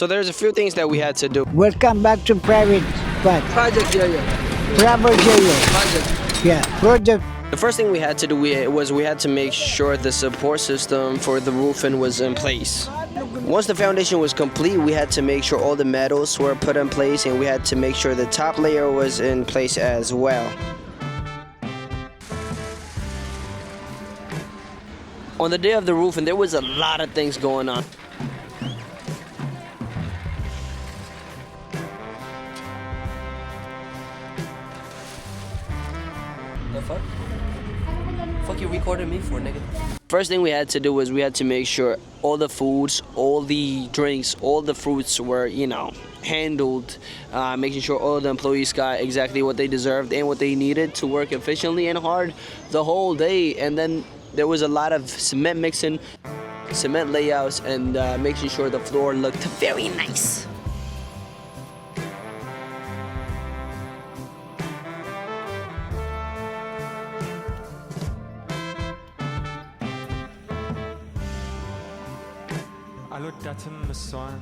So there's a few things that we had to do. Welcome back to private spot. Project Yo-Yo. Private Yo-Yo. Project. Yeah, project. The first thing we had to do was we had to make sure the support system for the roofing was in place. Once the foundation was complete, we had to make sure all the metals were put in place, and we had to make sure the top layer was in place as well. On the day of the roofing, there was a lot of things going on. The fuck? Fuck you recording me for, nigga? First thing we had to do was we had to make sure all the foods, all the drinks, all the fruits were, handled, making sure all the employees got exactly what they deserved and what they needed to work efficiently and hard the whole day. And then there was a lot of cement mixing, cement layouts, and making sure the floor looked very nice. አልወዳትም እሷን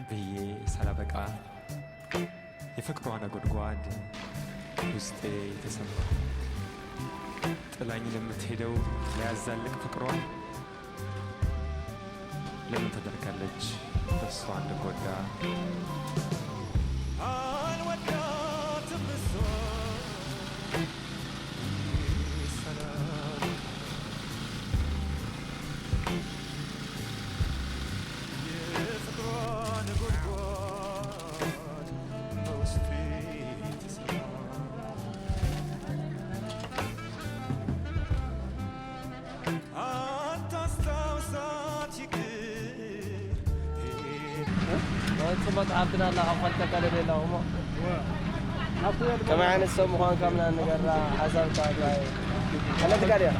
ብዬ ሳላበቃ የፍቅሯ ነጎድጓድ ውስጤ ተሰማ ጥላኝ ለምትሄደው ለያዛልቅ ፍቅሯ ለምን ተደርጋለች በሷ እንደጎዳ አልወዳትም እሷን متعبنا لا أفضل كلام لا هم كمان السوم خوان كمنا نجرا حسب كذا هلا تكاريا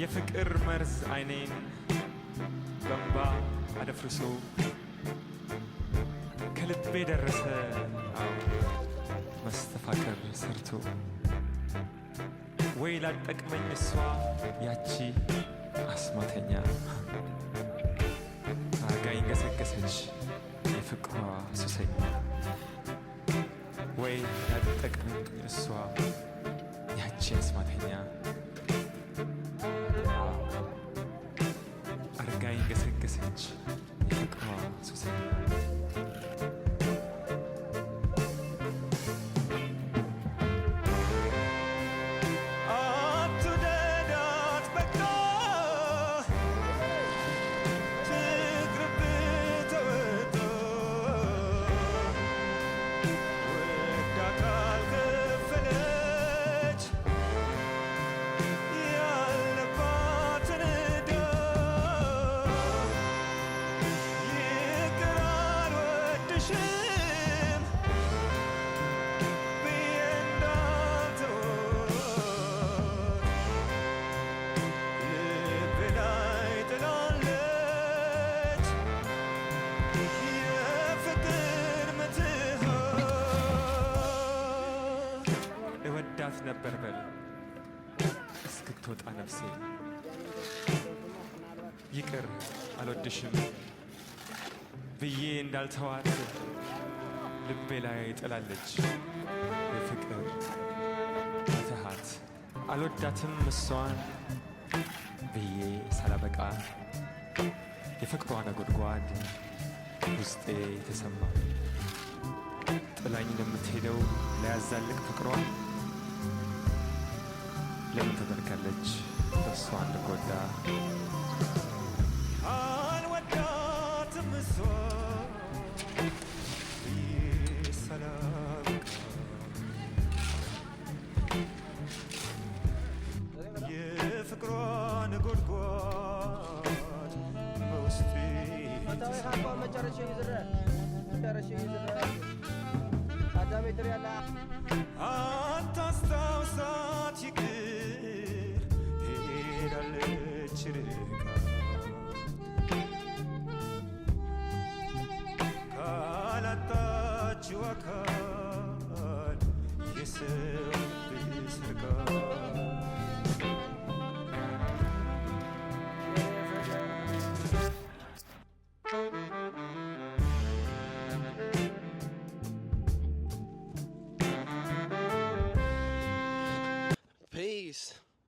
የፍቅር መርዝ አይኔን በእንባ አደፍርሶ ከልቤ ደረሰ መስተፋቅር ሰርቶ ወይ ላጠቅመኝ እሷ ያቺ አስማተኛ አርጋኝ ገሰገሰች የፍቅሯ ሱሰኛ ወይ ላጠቅመኝ እሷ ያቺ አስማተኛ አርጋኝ ገሰገሰች የፍቅሯ ሱሰኛ ነበር በል እስክትወጣ ነፍሴ ይቅር አልወድሽም ብዬ እንዳልተዋት ልቤ ላይ ጥላለች የፍቅር ፍትሃት አልወዳትም እሷን ብዬ ሳላበቃ የፍቅሯ ነጎድጓድ ውስጤ ተሰማ ጥላኝ ለምትሄደው ለያዛልቅ ፍቅሯ ለምን ተደርጋለች በሷ እንደጎዳ አልወዳትም እሷን ካምፓ መጨረሻ ይዝረ አዳሜ ትሪያላ አታስታውሳት ይቅር ሄዳለች ርቃ